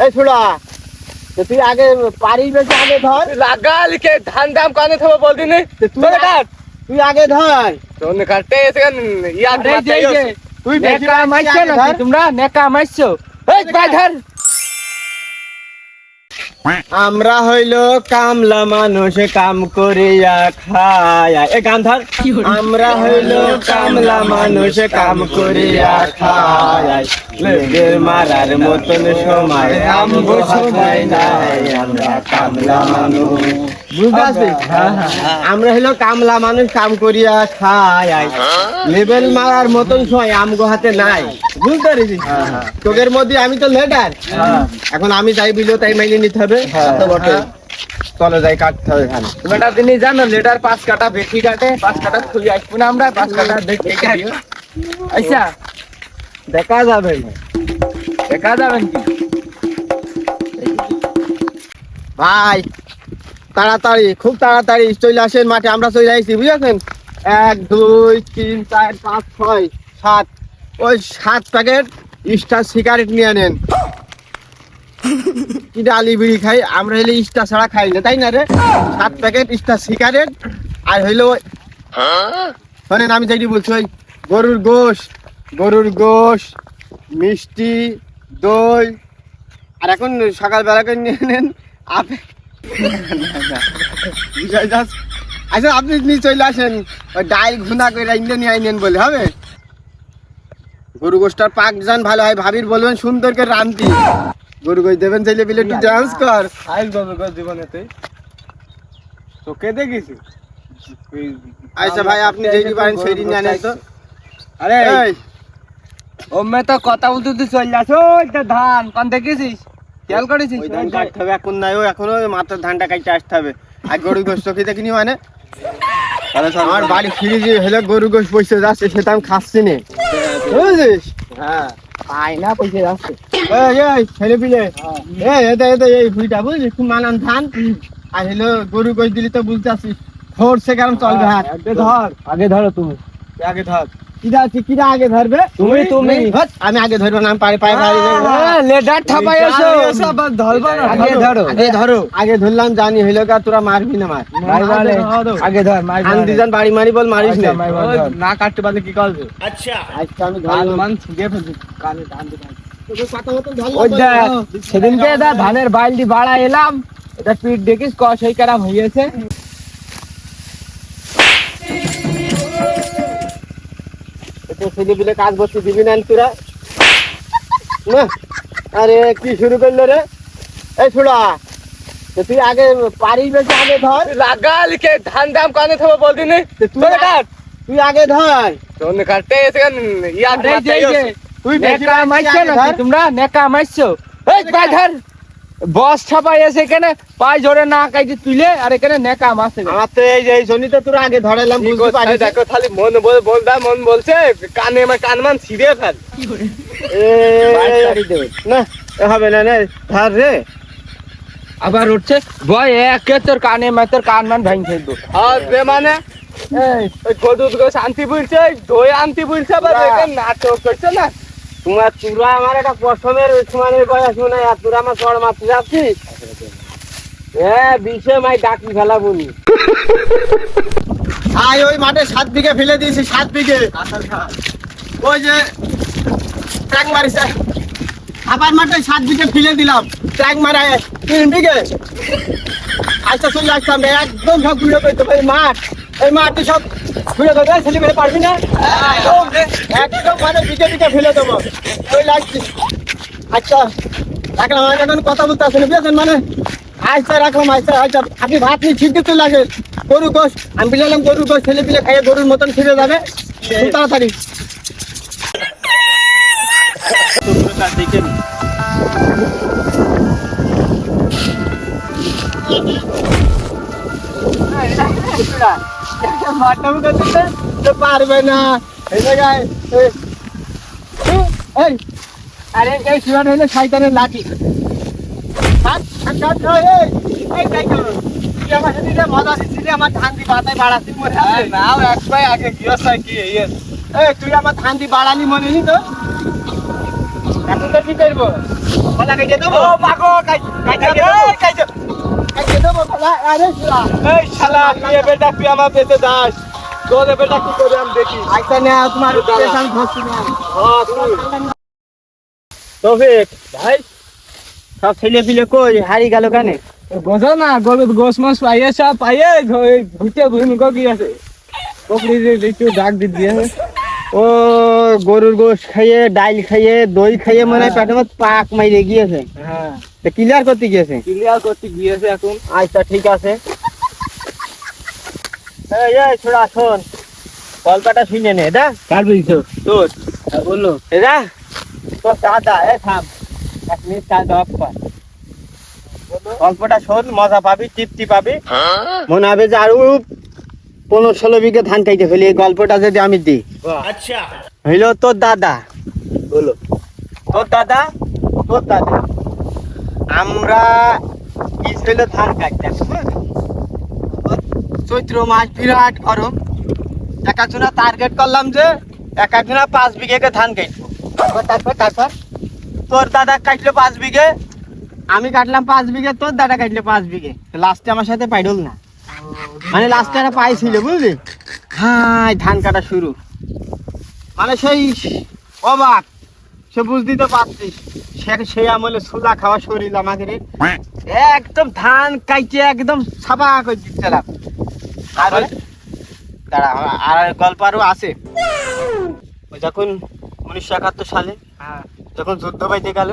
এই ছোড়া তুই আগে পারিস বেশি আগে ধর লাগা লিখে ধান দাম কানে থাকবো বলতি নি তুই আগে ধর তোন কাটতে এসে ইয়াদ তুই বেশি নেকা মাইছো না তোমরা নেকা মাইছো এই ভাই ধর আমরা হইলো কামলা মানুষ কাম করিয়া খায় এ গান ধর আমরা হইলো কামলা মানুষ কাম করিয়া খায় লেগের মারার মতন সময় আমগো সময় নাই আমরা কামলা মানুষ বুঝাছি আমরা হইলো কামলা মানুষ কাম করিয়া খায় লেবেল মারার মতন সময় আমগো হাতে নাই বুঝতে পারিস তোদের মধ্যে আমি তো লেডার এখন আমি যাই বিলো তাই মাইনে নিতে হবে চলে যাই কাটতে হবে এখানে বেটা তিনি জানো লেটার 5 কাটা বেশি কাটে 5 কাটা খুলি আসবো না আমরা 5 কাটা দেখে দিও আচ্ছা দেখা যাবে দেখা যাবেন কি ভাই তাড়াতাড়ি খুব তাড়াতাড়ি চলে আসেন মাঠে আমরা চলে আসছি বুঝেছেন 1 2 3 4 5 6 7 ওই 7 প্যাকেট স্টার সিগারেট নিয়ে নেন কি ডালি বিড়ি খাই আমরা হইলে স্টার ছাড়া খাই না তাই না রে 7 প্যাকেট স্টার সিগারেট আর হইলো শোনেন আমি যেটি বলছি ওই গরুর গোশ মিষ্টি দই আর এখন সকালবেলা করে নিয়ে নেন আপনি আচ্ছা আপনি নিয়ে চলে আসেন ওই ডাল ঘুনা করে ইন্ডিয়া নিয়ে আইনেন বলে হবে গরু গোষ্ঠটার পাক যান ভালো হয় ভাবির বলবেন সুন্দর করে রান্তি গরু গোশ দেবেন চাইলে বিলে একটু ডান্স কর আইল বাবা জীবনেতে তোকে দেখিছি আচ্ছা ভাই আপনি যেই পারেন সেই দিন জানেন তো আরে ওমে তো কথা বলতে তুই চলে আসো এটা ধান কোন দেখেছিস খেয়াল করেছিস ওই ধান কাটতে হবে এখন নাই ও এখনো মাত্র ধানটা কাটতে আসতে হবে আর গরু গোশ চোখে দেখিনি মানে আমার বাড়ি ফিরে যে হলে গরু গোশ পয়সা যাচ্ছে সেটা আমি খাচ্ছি না বুঝেছিস হ্যাঁ পাই না পয়সা যাচ্ছে ছেলে পিলে এই ভুইটা বুঝলি খুব মানান ধান আর হলো গরু গোশ দিলি তো বুঝতে আসছিস ফোর্সে কারণ চলবে হাত ধর আগে ধরো তুমি আগে ধর কিরা আগে ধরবে তুমি আমি আগে ধরবো না পায়ে পায়ে লেডার ঠাপাই এসো ধরবা না আগে ধরলাম জানি হইলো কা তোরা মারবি না মার আগে ধর আন্দি জান বাড়ি মারি বল মারিস না না কাটতে পারলে কি করবে আচ্ছা আমি ধরলাম ছুঁয়ে ফেলছি কানে ধান ওই দেখ সেদিনকে ধানের বালতি বাড়া এলাম এটা পিঠ দেখিস কষ হই কারাম হইয়েছে ছেলে পিলে কাজ করতে দিবি না তোরা না আরে কি শুরু করলো রে এই ছোড়া তুই আগে পারিস বেশি আগে ধর লাগা লিখে ধান দাম কানে থাকবো বলতি নি তুই আগে ধর তোন কাটতে এসে ইয়াদ তুই নেকা মাইছো না তোমরা নেকা মাইছো এই ভাই ধর বস ছাপাই এসে এখানে পাই জোরে না কাইতে তুলে আর এখানে নেকা মারছে আমার তো এই জন্যই তো তোরা আগে ধরাইলাম বুঝতে পারিস দেখো খালি মন বলছে কানে আমার কানমান ছিঁড়ে ফেল না হবে না ধর রে আবার উঠছে ভয় একে তোর কানে তোর কানমান ভাঙ ফেলবো আর রে মানে ওই গদুদ গো শান্তি বলছে দই আনতি বলছে আবার নাটক করছে না তোরা আমার একটা পশমের উসমানের বয়স মনে হয় আর তোরা আমার চড় মারতে যাচ্ছিস বিষে মাই ডাকি ফেলা বলি আয় ওই মাঠে 7 বিঘে ফেলে দিয়েছি 7 বিঘে ওই যে ট্যাঙ্ক মারিস আবার মাঠে 7 বিঘে ফেলে দিলাম ট্যাঙ্ক মারায় 3 বিঘে আচ্ছা চলে আসতাম একদম সব ঘুরে পেতে পারি মাঠ এই মাঠে সব ঘুরে দেবে ছেলে ফেলে পারবি না একদম মানে বিঘে ফেলে দেবো চলে আসছি আচ্ছা রাখলাম আমার এখন কথা বলতে আসেন বুঝেছেন মানে আচ্ছা রাখলাম আচ্ছা আপনি ভাত নিয়ে ছিটকে চলে আসেন গরু গোশ আমি বললাম গরু গোশ ছেলে পিলে খাইয়ে গরুর মতন ফিরে যাবে খুব তাড়াতাড়ি পারবে না এই জায়গায় আরে এই শিবান হইলে শয়তানের লাঠি আমার ধান দি বাতায় বাড়াচ্ছি মনে নাও এক পাই আগে গিয়েছে কি তুই আমার ধান দি বাড়ালি মনে নি তো এখন তো কি করবো? কলা কেটে দেবো ও পাগো কাইতে দেবো কলা। আরে শালা, এই শালা তুই এবার তুই আমার পেতে দাস। তোর এবারটা কি করে আমি দেখি। আইতা না তোমার স্টেশন ধরছি না হ্যাঁ তুই তৌফিক ভাই সব ছেলে ফিলে কই হারি গেল কানে বোঝো না গরুর গোস মাছ পাইয়ে সব পাইয়ে ঘুরতে ভূমিকা গিয়েছে পকড়ি একটু ডাক দিয়েছে। ও গরুর গোশ খাইয়ে ডাইল খাইয়ে দই খাইয়ে মনে হয় পেটের মধ্যে পাক মাইরে গিয়েছে হ্যাঁ তা ক্লিয়ার করতে গিয়েছে ক্লিয়ার করতে গিয়েছে এখন। আচ্ছা ঠিক আছে এই ছোড়া শোন গল্পটা শুনে নে দা কার বলছো? তোর বললো এরা তোর দাদা থাম 1 মিনিট কাজ অফ কর গল্পটা শোন মজা পাবি তৃপ্তি পাবি মনে হবে যে আরো 15-16 বিঘে ধান খাইতে হলে এই গল্পটা যদি আমি দিই আচ্ছা হইলো তোর দাদা বলো তোর দাদা আমরা ছিল ধান কাটতে চৈত্র মাস বিরাট গরম একাজনা টার্গেট করলাম যে একাজনা 5 বিঘেকে ধান কাটবো তারপর তোর দাদা কাটলো 5 বিঘে আমি কাটলাম 5 বিঘে তোর দাদা কাটলো 5 বিঘে লাস্টে আমার সাথে পাইডল না মানে লাস্টে একটা পাইছিল বুঝলি হ্যাঁ ধান কাটা শুরু মানে সেই অবাক সে বুঝতেই তো পারছিস সে আমলে সুদা খাওয়া শরীর আমাদের একদম ধান কাইটে একদম সাফা করে দিচ্ছিলাম আর দাঁড়া আর গল্প আরো আছে ওই যখন 1971 সালে যখন যুদ্ধ বাইতে গেল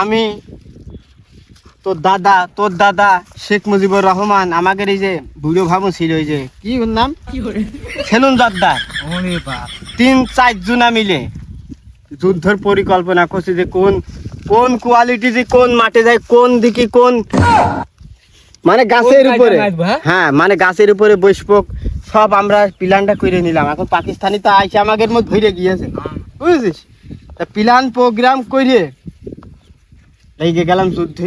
আমি তোর দাদা শেখ মুজিবুর রহমান আমাদের এই যে বুড়ো ভাবু ছিল ওই যে কি ওর নাম সেলুন জর্দার 3-4 জনা মিলে যুদ্ধের পরিকল্পনা করছে যে কোন কোয়ালিটি যে কোন মাঠে যায় কোন দিকে কোন মানে গাছের উপরে হ্যাঁ মানে গাছের উপরে বসবো সব আমরা প্ল্যানটা করে নিলাম এখন পাকিস্তানি তো আইসে আমাদের মধ্যে ধরে গিয়েছে বুঝেছিস তা প্ল্যান প্রোগ্রাম করে লেগে গেলাম যুদ্ধ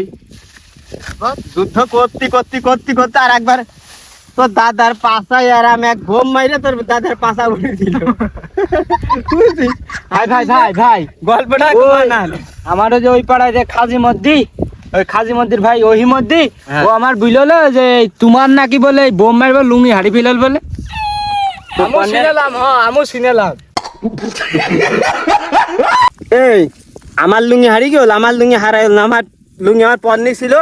করতে আর একবার তোর দাদার পাশায় আর আমি এক বোম মাইরে তোর দাদার পাশা উড়ে দিল বুঝছিস ভাই গল্পটা না আমারও যে ওই পাড়ায় যে খাজি মদ্দির ভাই ওহি মদ্দি ও আমার বুঝলো যে তোমার নাকি বলে বোম মারবে লুঙ্গি হাড়ি ফেলাল বলে আমি শুনেলাম এই আমার লুঙ্গি হারিয়ে গেল আমার লুঙ্গি হারাই না আমার লুঙ্গি আমার পরনি ছিল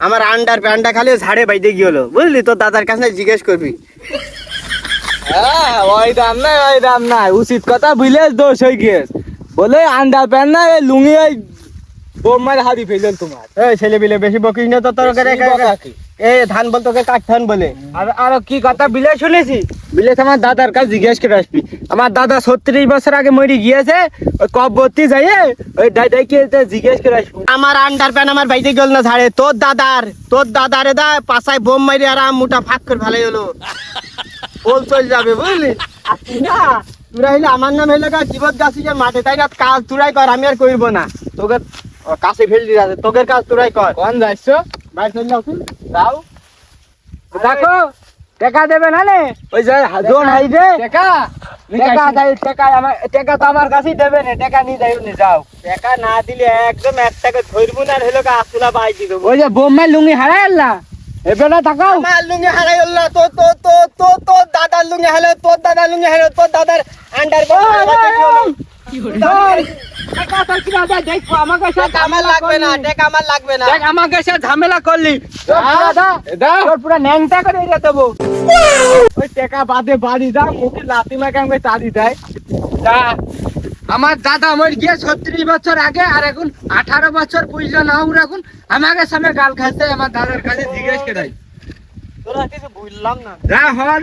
আমার আন্ডার প্যান্টটা খালি ঝাড়ে বাইতে গেল বুঝলি তোর দাদার কাছে জিজ্ঞেস করবি ওই দাম নাই উচিত কথা বুঝলে দোষ হয়ে গিয়েছে বলে আন্ডার প্যান্ট না এই লুঙ্গি ওই বোম মারে হাড়ি ফেলেন তোমার এই ছেলে বিলে বেশি বকিস না তো তোর এ ধান বল তোকে কাটথান বলে আর কি কথা বিলে শুনেছি বিলে আমার দাদার কাছে জিজ্ঞেস করে আসবি আমার দাদা 36 বছর আগে মরি গিয়েছে ওই কবরতি যাইয়ে ওই দাদাকে জিজ্ঞেস করে আসবি আমার আন্ডার প্যান্ট আমার বাইতে গেল না ঝাড়ে তোর দাদারে দা পাশায় বোম মারি আর মুটা ফাঁক করে ভালোই হলো বল চল যাবে বুঝলি না তোরা হইলে আমার নাম হইলে জীবত গাছিকে মাঠে তাই না কাজ তোরাই কর আমি আর করব না তোকে কাছে ফেল দিয়ে আছে তোকের কাজ তোরাই কর কোন যাইছো বাইরে চল যাও তুই যাও দেখো টাকা দেবে না নে ওই যে জোন হাইবে টাকা তো আমার কাছেই দেবে না টাকা নিয়ে যাই নি যাও টাকা না দিলে একদম 1 টাকা ধরবো না হলো আসুলা বাই দি দেবো ওই যে বোম্বাই লুঙ্গি হারাই আল্লাহ এবে না থাকাও আমার লুঙ্গি হারাই হলো তো দাদার লুঙ্গি হারাই তোর দাদার আন্ডার আমার লাগবে না আমাকে সে ঝামেলা করলি পুরো ন্যাংটা করে দেবো ওই টাকা বাদে বাড়ি দাও মুখে লাথি মাকে আমাকে চাঁদি দেয় আমার দাদা মর গিয়ে 36 বছর আগে আর এখন 18 বছর বুঝলো না ওর এখন আমাকে সামনে গাল খাইছে আমার দাদার কাছে জিজ্ঞেস করে তোরা কিছু বুঝলাম না হল